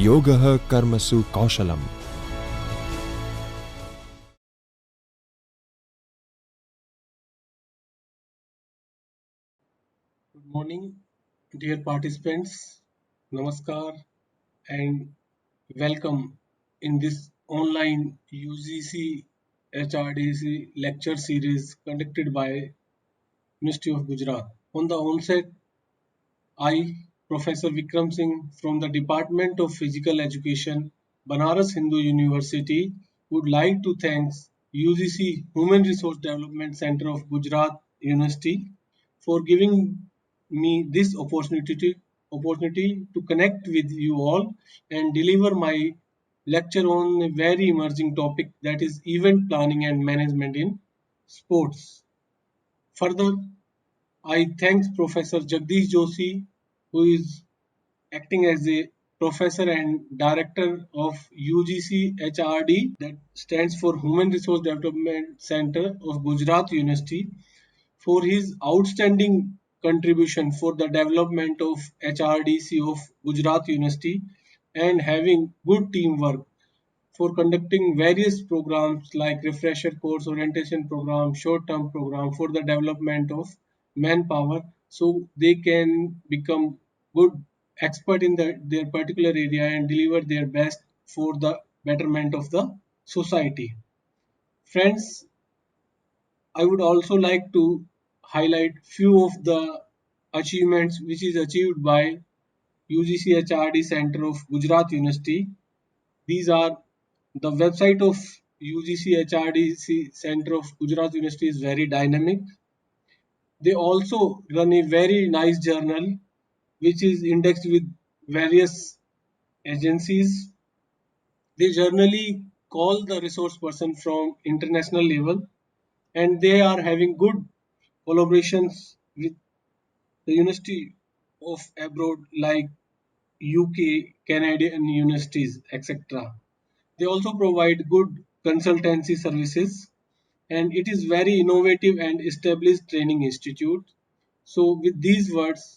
योगः कर्मसु कौशलम्. Good morning, dear participants. Namaskar and welcome in this online UGC HRDC lecture series conducted by Ministry of Gujarat. On the onset, I, Professor Vikram Singh from the Department of Physical Education, Banaras Hindu University, would like to thank UGC Human Resource Development Center of Gujarat University for giving me this opportunity to connect with you all and deliver my lecture on a very emerging topic, that is event planning and management in sports. Further, I thank Professor Jagdish Joshi, who is acting as a professor and director of UGC HRD, that stands for Human Resource Development Center of Gujarat University, for his outstanding contribution for the development of HRDC of Gujarat University and having good teamwork for conducting various programs like refresher course, orientation program, short term program for the development of manpower, so they can become good expert in their particular area and deliver their best for the betterment of the society. Friends, I would also like to highlight few of the achievements which is achieved by UGC HRD Center of Gujarat University. These are the website of UGC HRDC Center of Gujarat University is very dynamic. They also run a very nice journal which is indexed with various agencies. They generally call the resource person from international level, and they are having good collaborations with the university of abroad like UK, Canadian universities, etc. They also provide good consultancy services, and it is very innovative and established training institute. So with these words,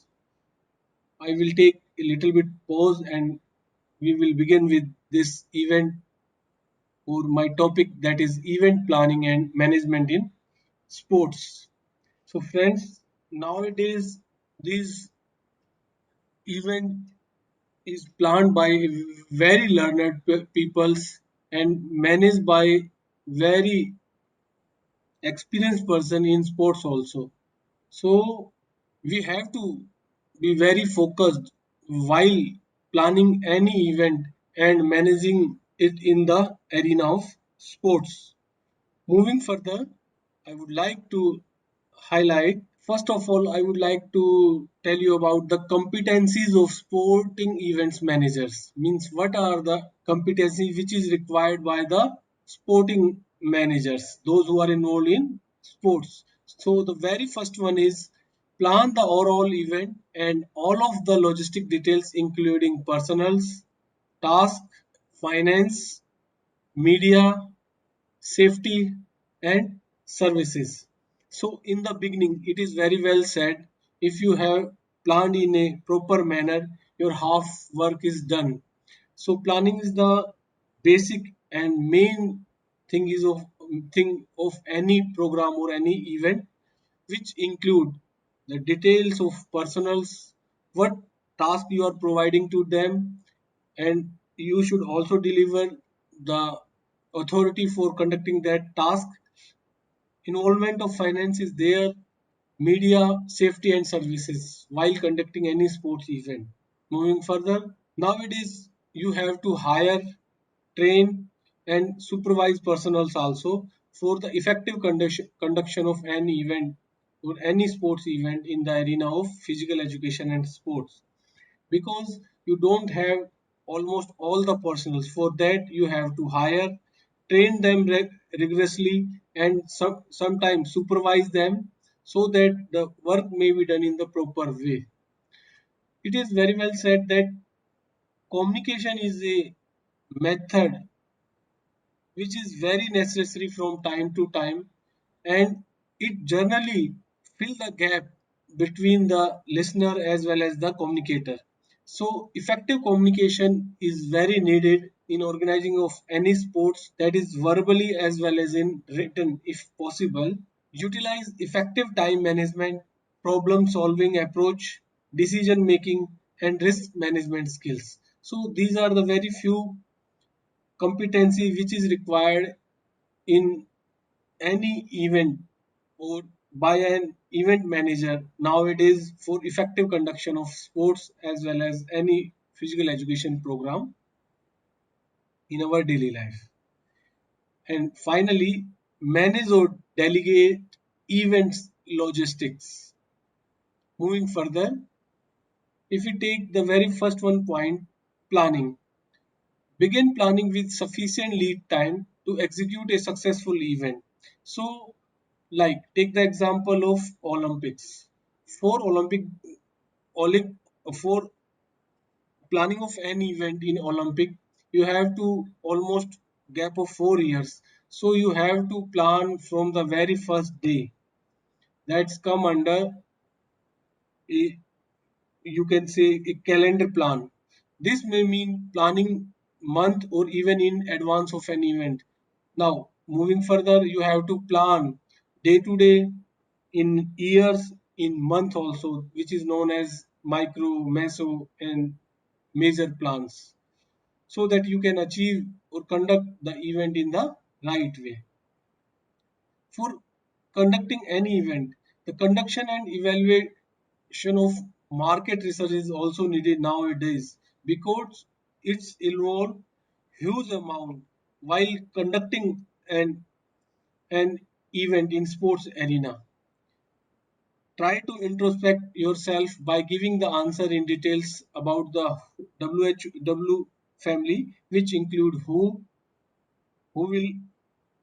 I will take a little bit pause and we will begin with this event or my topic, that is event planning and management in sports. So friends, nowadays this event is planned by very learned peoples and managed by very experienced person in sports also. So we have to be very focused while planning any event and managing it in the arena of sports. Moving further, I would like to highlight, first of all, I would like to tell you about the competencies of sporting events managers. Means what are the competencies which is required by the sporting managers, those who are involved in sports. So the very first one is plan the overall event and all of the logistic details including personals, task, finance, media, safety and services. So in the beginning, it is very well said, if you have planned in a proper manner, your half work is done. So planning is the basic and main thing of any program or any event, which include the details of personals, what task you are providing to them, and you should also deliver the authority for conducting that task. Involvement of finance is there, media, safety and services while conducting any sports event. Moving further, nowadays you have to hire, train and supervise personals also for the effective conduction of any event or any sports event in the arena of physical education and sports, because you don't have almost all the personals. For that you have to hire, train them rigorously and sometimes supervise them so that the work may be done in the proper way. It is very well said that communication is a method which is very necessary from time to time, and it generally fill the gap between the listener as well as the communicator. So effective communication is very needed in organizing of any sports, that is verbally as well as in written if possible. Utilize effective time management, problem solving approach, decision making, and risk management skills. So these are the very few competency which is required in any event or by an event manager nowadays for effective conduction of sports as well as any physical education program in our daily life. And finally, manage or delegate events logistics. Moving further, if we take the very first one point, planning. Begin planning with sufficient lead time to execute a successful event. So, like take the example of Olympics. For Olympic for planning of an event in Olympic, you have to almost gap of 4 years. So you have to plan from the very first day. That's come under a, you can say, a calendar plan. This may mean planning month or even in advance of an event. Now, moving further, you have to plan day to day, in years, in month also, which is known as micro, meso, and major plans, so that you can achieve or conduct the event in the right way. For conducting any event, the conduction and evaluation of market research is also needed nowadays because it's involved huge amount while conducting an event in sports arena. Try to introspect yourself by giving the answer in details about the WHW family, which include who will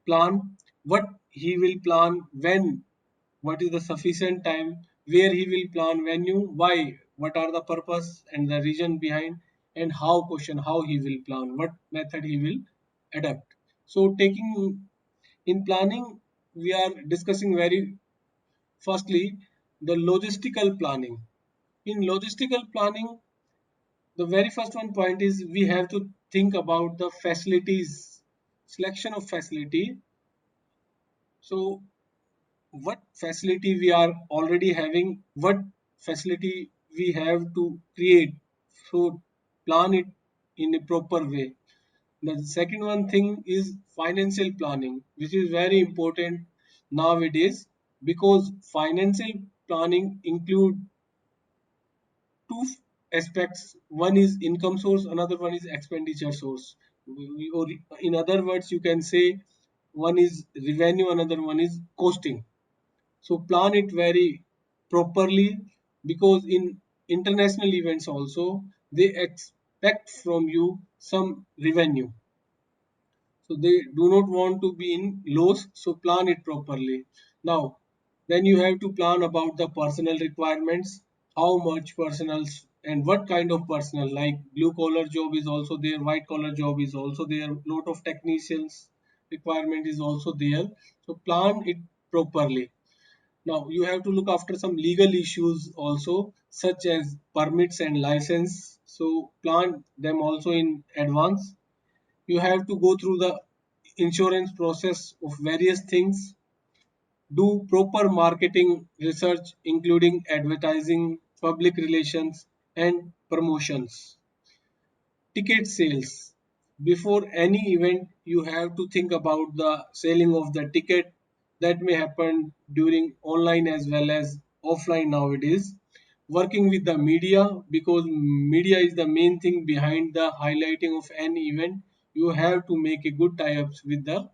plan, what he will plan, when, what is the sufficient time, where he will plan, venue, why, what are the purpose and the reason behind, and how question how he will plan, what method he will adapt. So taking in planning, we are discussing very firstly the logistical planning. In logistical planning, the very first one point is we have to think about the facilities, selection of facility. So what facility we are already having, what facility we have to create. So plan it in a proper way. The second one thing is financial planning, which is very important nowadays because financial planning include two aspects. One is income source, another one is expenditure source. Or in other words, you can say one is revenue, another one is costing. So plan it very properly because in international events also they expect from you some revenue. So they do not want to be in loss, so plan it properly. Now, then you have to plan about the personal requirements, how much personals and what kind of personal, like blue collar job is also there, white collar job is also there, lot of technicians requirement is also there. So plan it properly. Now you have to look after some legal issues also, such as permits and license. So plan them also in advance. You have to go through the insurance process of various things, do proper marketing research including advertising, public relations, and promotions. Ticket sales. Before any event, you have to think about the selling of the ticket. That may happen during online as well as offline nowadays. Working with the media, because media is the main thing behind the highlighting of any event. You have to make a good tie-ups with the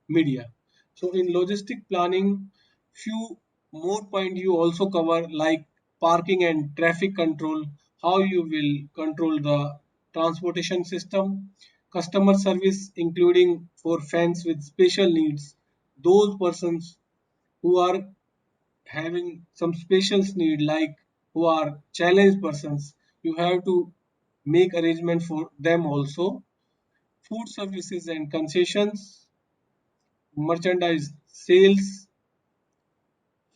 media. So in logistic planning, few more point you also cover, like parking and traffic control, how you will control the transportation system, customer service including for fans with special needs, those persons who are having some special need, like who are challenged persons, you have to make arrangement for them also. Food services and concessions, merchandise sales,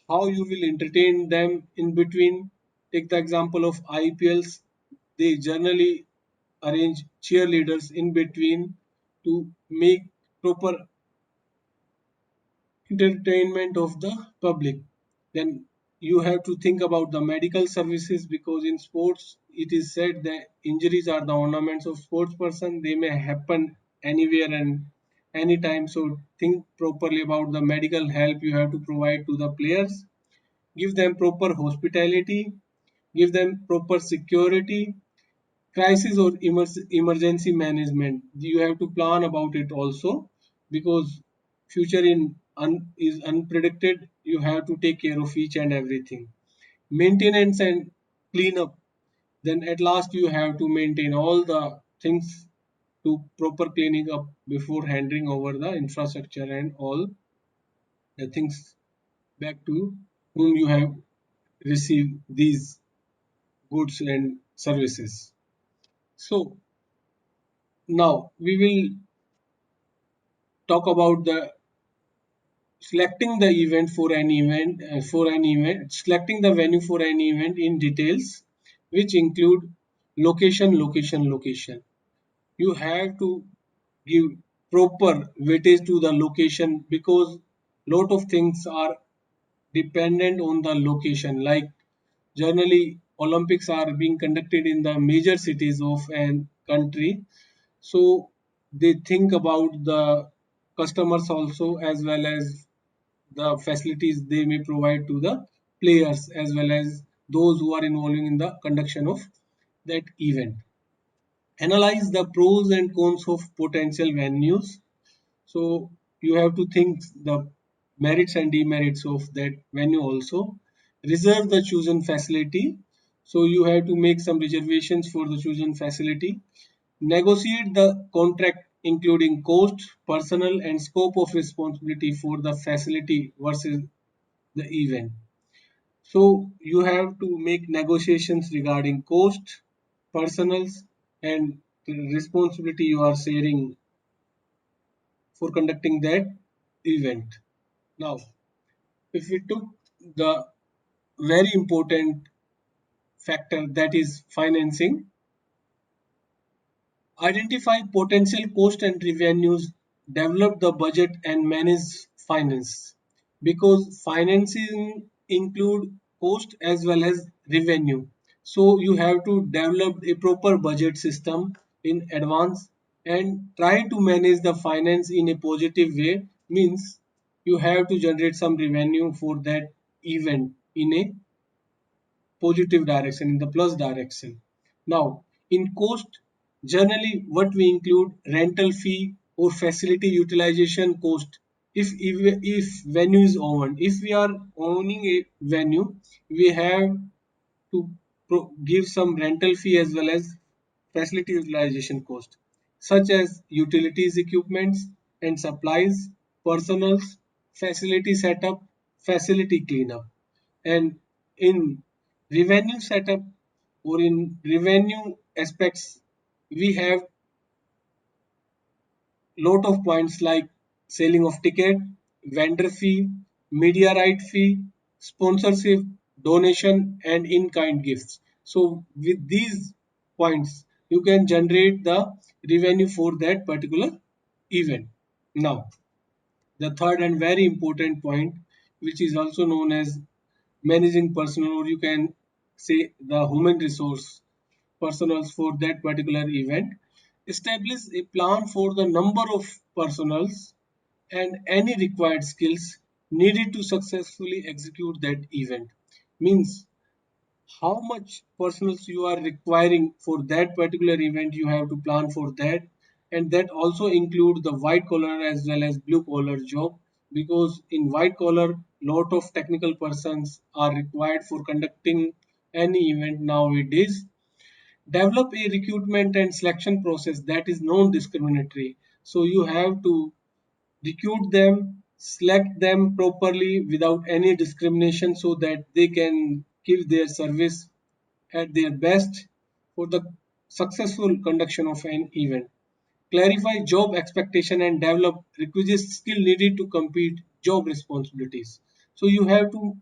how you will entertain them in between. Take the example of IPLs. they generally arrange cheerleaders in between to make proper entertainment of the public. Then you have to think about the medical services, because in sports it is said that injuries are the ornaments of sports person. They may happen anywhere and anytime. So think properly about the medical help you have to provide to the players. Give them proper hospitality, give them proper security, crisis or emergency management. You have to plan about it also, because future is unpredicted. You have to take care of each and everything. Maintenance and cleanup. Then at last you have to maintain all the things to proper cleaning up before handing over the infrastructure and all the things back to whom you have received these goods and services. So now we will talk about the selecting the event for an event, selecting the venue for an event in details, which include location. You have to give proper weightage to the location, because lot of things are dependent on the location. Like generally Olympics are being conducted in the major cities of an country, so they think about the customers also, as well as the facilities they may provide to the players, as well as those who are involving in the conduction of that event. Analyze the pros and cons of potential venues. So you have to think the merits and demerits of that venue also. Reserve the chosen facility. So you have to make some reservations for the chosen facility. Negotiate the contract including cost, personnel and scope of responsibility for the facility versus the event. So you have to make negotiations regarding cost, personals and the responsibility you are sharing for conducting that event. Now, if we took the very important factor, that is financing, identify potential cost and revenues, develop the budget and manage finance, because financing include cost as well as revenue. So you have to develop a proper budget system in advance and try to manage the finance in a positive way. Means you have to generate some revenue for that event in a positive direction, in the plus direction. Now, in cost, generally what we include rental fee or facility utilization cost. If venue is owned, if we are owning a venue, we have to give some rental fee as well as facility utilization cost, such as utilities, equipments and supplies, personals, facility setup, facility cleanup. And in revenue setup or in revenue aspects, we have lot of points like selling of ticket, vendor fee, media right fee, sponsorship, donation, and in-kind gifts. So with these points, you can generate the revenue for that particular event. Now, the third and very important point, which is also known as managing personnel, or you can say the human resource personals for that particular event. Establish a plan for the number of personals and any required skills needed to successfully execute that event. Means how much personals you are requiring for that particular event, you have to plan for that. And that also include the white collar as well as blue collar job, because in white collar lot of technical persons are required for conducting any event nowadays. Develop a recruitment and selection process that is non-discriminatory. So you have to recruit them, select them properly without any discrimination, so that they can give their service at their best for the successful conduction of an event. Clarify job expectation and develop requisite skill needed to complete job responsibilities. So you have to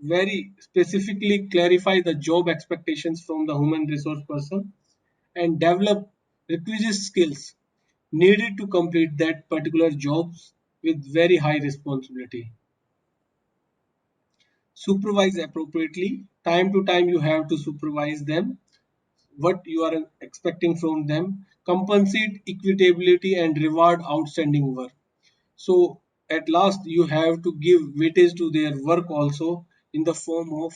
very specifically clarify the job expectations from the human resource person and develop requisite skills needed to complete that particular jobs with very high responsibility. Supervise appropriately. Time to time you have to supervise them what you are expecting from them. Compensate equitability and reward outstanding work. So at last you have to give weightage to their work also in the form of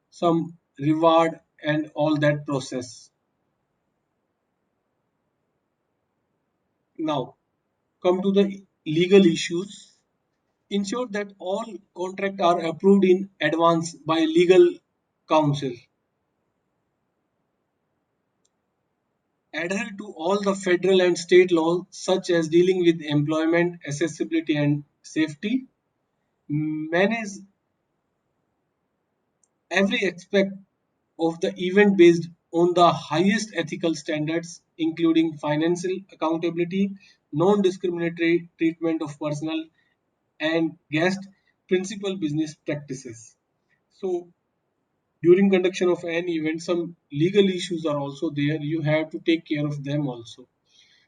some reward and all that process. Now come to the legal issues. Ensure that all contracts are approved in advance by legal counsel. Adhere to all the federal and state laws such as dealing with employment, accessibility and safety. Manage every aspect of the event based on the highest ethical standards, including financial accountability, non discriminatory treatment of personnel and guest, principal business practices. So, during conduction of any event, some legal issues are also there. You have to take care of them also.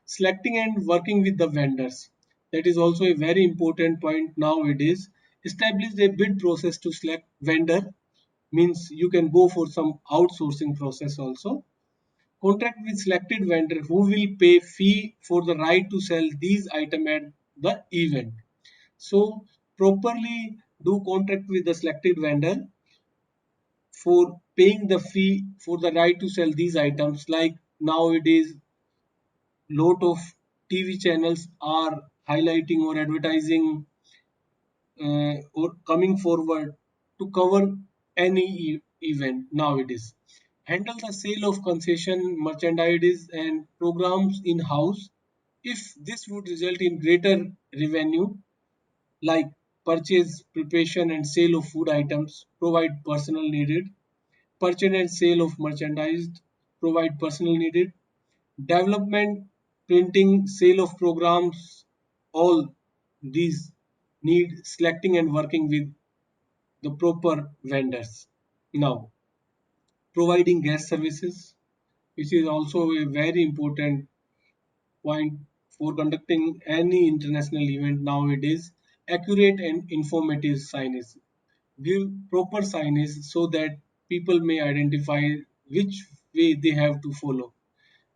Selecting and working with the vendors. That is also a very important point nowadays. Establish a bid process to select vendor means you can go for some outsourcing process also. Contract with selected vendor who will pay fee for the right to sell these item at the event. So properly do contract with the selected vendor for paying the fee for the right to sell these items. Like nowadays lot of TV channels are highlighting or advertising or coming forward to cover any event nowadays. Handle the sale of concession, merchandise, and programs in house if this would result in greater revenue, like purchase, preparation, and sale of food items, provide personal needed, purchase and sale of merchandise, provide personal needed, development, printing, sale of programs, all these need selecting and working with the proper vendors. Now, providing gas services, which is also a very important point for conducting any international event nowadays. Accurate and informative signage. Give proper signage so that people may identify which way they have to follow.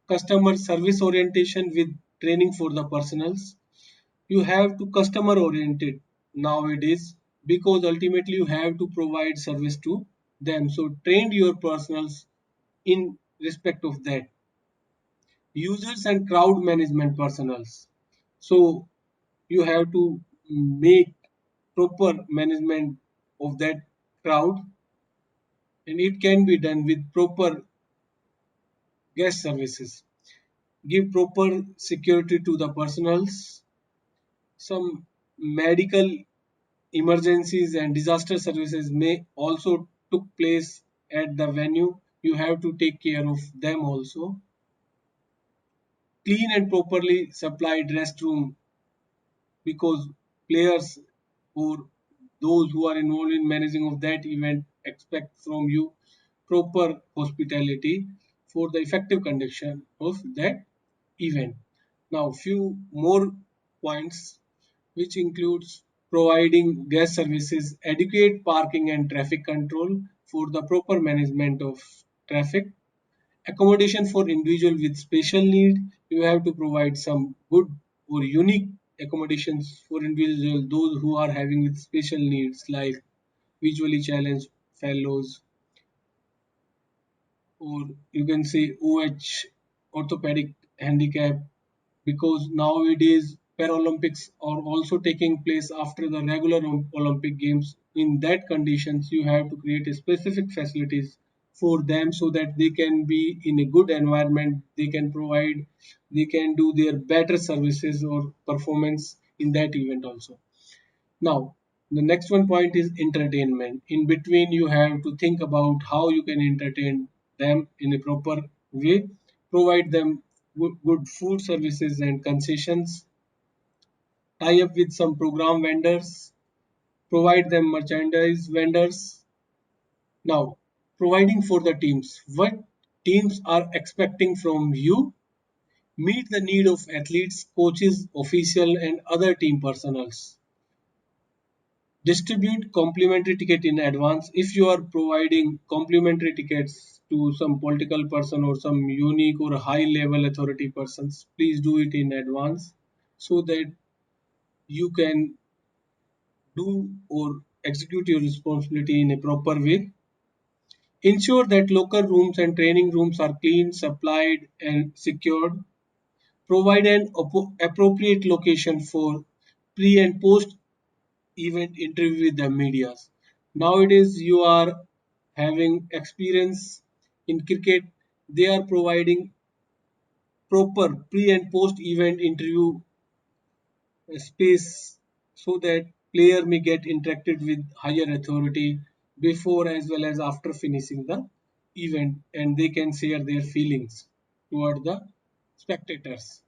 Customer service orientation with training for the personals. You have to customer oriented nowadays because ultimately you have to provide service to them. So train your personals in respect of that. Users and crowd management personals. So you have to make proper management of that crowd, and it can be done with proper guest services. Give proper security to the personals. Some medical emergencies and disaster services may also took place at the venue. You have to take care of them also. Clean and properly supplied restroom because players or those who are involved in managing of that event expect from you proper hospitality for the effective conduction of that event. Now few more points which includes providing guest services, adequate parking and traffic control for the proper management of traffic, accommodation for individual with special need. You have to provide some good or unique accommodations for individual those who are having with special needs like visually challenged fellows, or you can say OH, orthopedic handicap, because nowadays Paralympics are also taking place after the regular Olympic Games. In that conditions, you have to create a specific facilities for them so that they can be in a good environment. They can provide, they can do their better services or performance in that event also. Now, the next one point is entertainment. In between, you have to think about how you can entertain them in a proper way, provide them good food services and concessions, tie up with some program vendors, provide them merchandise vendors. Now, providing for the teams. What teams are expecting from you? Meet the need of athletes, coaches, official and other team personals. Distribute complimentary ticket in advance. If you are providing complimentary tickets to some political person or some unique or high level authority persons, please do it in advance so that you can do or execute your responsibility in a proper way. Ensure that locker rooms and training rooms are clean, supplied, and secured. Provide an appropriate location for pre and post event interview with the media. Nowadays, you are having experience in cricket. They are providing proper pre and post event interview space so that player may get interacted with higher authority before as well as after finishing the event, and they can share their feelings toward the spectators.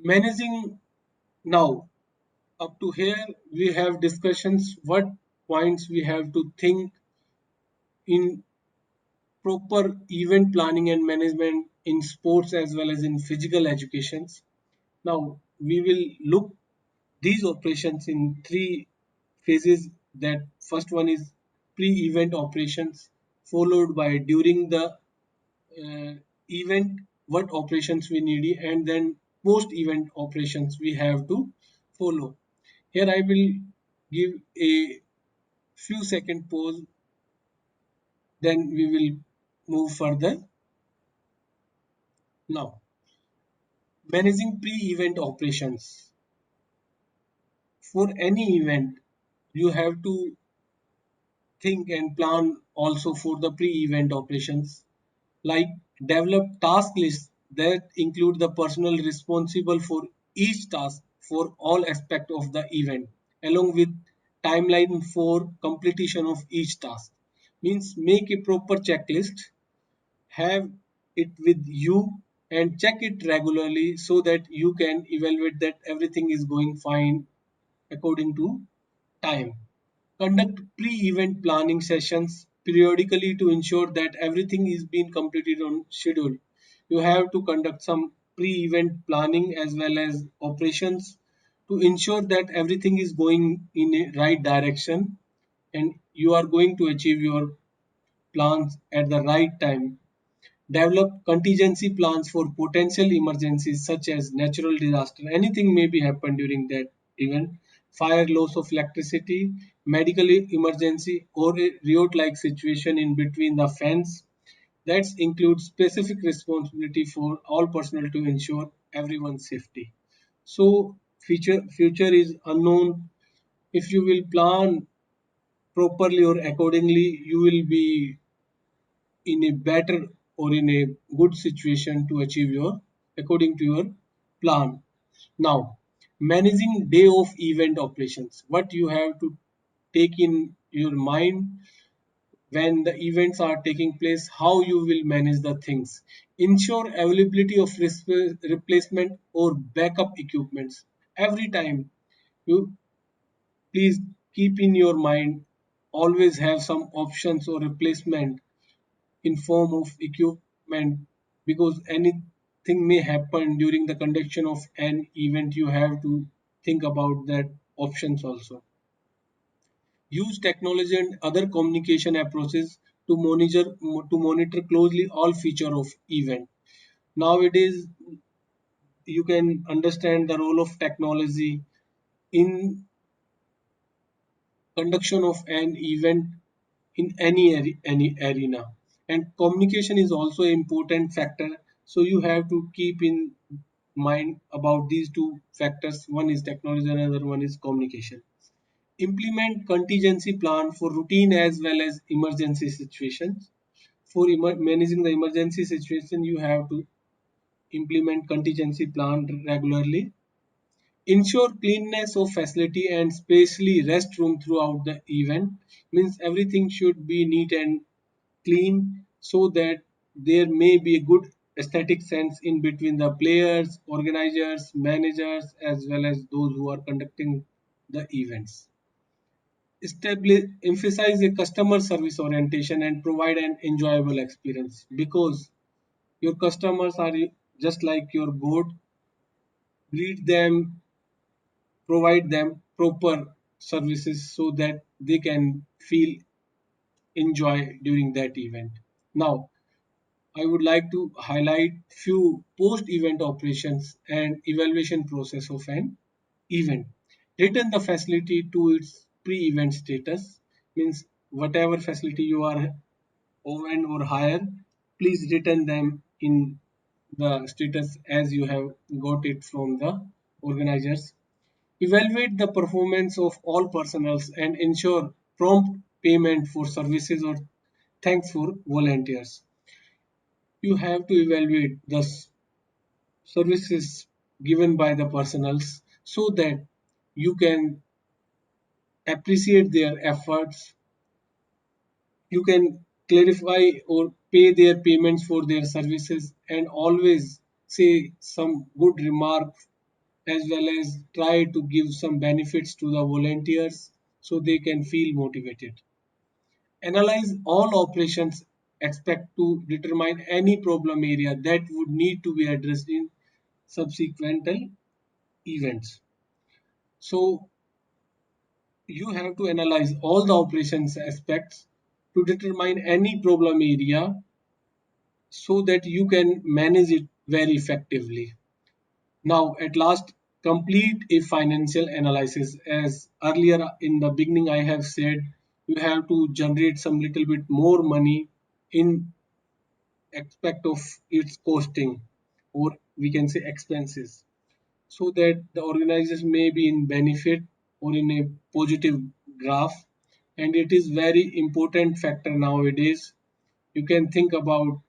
Managing. Now, up to here we have discussions what points we have to think in proper event planning and management in sports as well as in physical educations. Now we will look these operations in three phases. That first one is pre-event operations, followed by during the event what operations we need, and then post-event operations we have to follow. Here I will give a few second pause, then we will move further. Now, managing pre-event operations. For any event, you have to think and plan also for the pre-event operations, like develop task lists that include the personnel responsible for each task for all aspect of the event, along with timeline for completion of each task. Means make a proper checklist, have it with you and check it regularly so that you can evaluate that everything is going fine according to time. Conduct pre-event planning sessions periodically to ensure that everything is being completed on schedule. You have to conduct some pre-event planning as well as operations to ensure that everything is going in a right direction and you are going to achieve your plans at the right time. Develop contingency plans for potential emergencies such as natural disaster. Anything may be happen during that event. Fire, loss of electricity, medical emergency, or a riot-like situation in between the fence. That includes specific responsibility for all personnel to ensure everyone's safety. So future is unknown. If you will plan properly or accordingly, you will be in a better or in a good situation to achieve your according to your plan. Now, managing day of event operations. What you have to take in your mind when the events are taking place, how you will manage the things. Ensure availability of replacement or backup equipments. Every time you please keep in your mind, always have some options or replacement in form of equipment, because anything may happen during the conduction of an event. You have to think about that options also. Use technology and other communication approaches to monitor closely all feature of event. Nowadays you can understand the role of technology in conduction of an event in any arena, and communication is also an important factor, so you have to keep in mind about these two factors. One is technology, another one is communication. Implement contingency plan for routine as well as emergency situations. For managing the emergency situation, you have to implement contingency plan regularly. Ensure cleanness of facility and especially restroom throughout the event. Means everything should be neat and clean so that there may be a good aesthetic sense in between the players, organizers, managers, as well as those who are conducting the events. emphasize a customer service orientation and provide an enjoyable experience, because your customers are just like your goat. Greet them, provide them proper services so that they can feel enjoy during that event. Now, I would like to highlight few post-event operations and evaluation process of an event. Return the facility to its pre-event status, means whatever facility you are own or hire, please return them in the status as you have got it from the organizers. Evaluate the performance of all personnels and ensure prompt payment for services or thanks for volunteers. You have to evaluate the services given by the personnels so that you can appreciate their efforts. You can clarify or pay their payments for their services and always say some good remark, as well as try to give some benefits to the volunteers so they can feel motivated. Analyze all operations expect to determine any problem area that would need to be addressed in subsequent events. So you have to analyze all the operations aspects to determine any problem area so that you can manage it very effectively. Now, at last, complete a financial analysis. As earlier in the beginning, I have said you have to generate some little bit more money in aspect of its costing, or we can say expenses, so that the organization may be in benefit or in a positive graph. And it is very important factor nowadays. You can think about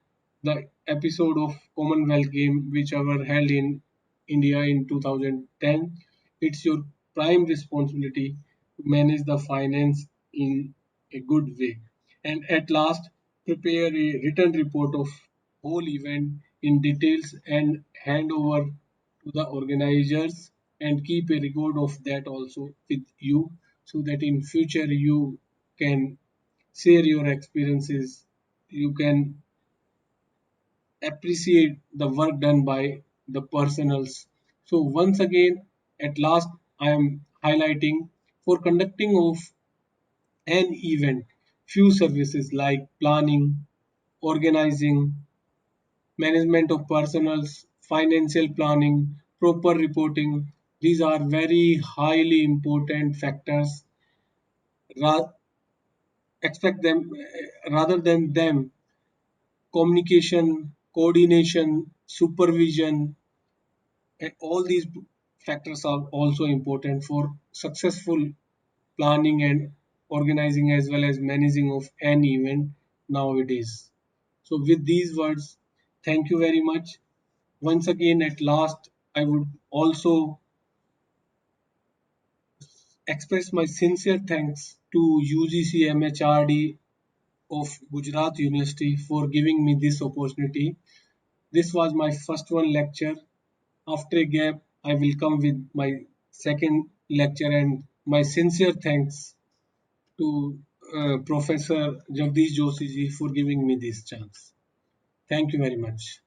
the episode of Commonwealth Game which were held in India in 2010. It's your prime responsibility to manage the finance in a good way. And at last, prepare a written report of whole event in details and hand over to the organizers, and keep a record of that also with you so that in future you can share your experiences. You can appreciate the work done by the personals. So once again, at last, I am highlighting for conducting of an event, few services like planning, organizing, management of personals, financial planning, proper reporting. These are very highly important factors. Ra- Expect them rather than them, communication, coordination, supervision, and all these factors are also important for successful planning and organizing as well as managing of an event nowadays. So with these words, thank you very much. Once again, at last, I would also express my sincere thanks to UGC MHRD of Gujarat University for giving me this opportunity. This was my first one lecture. After a gap, I will come with my second lecture, and my sincere thanks to Professor Jagdish Joshi ji for giving me this chance. Thank you very much.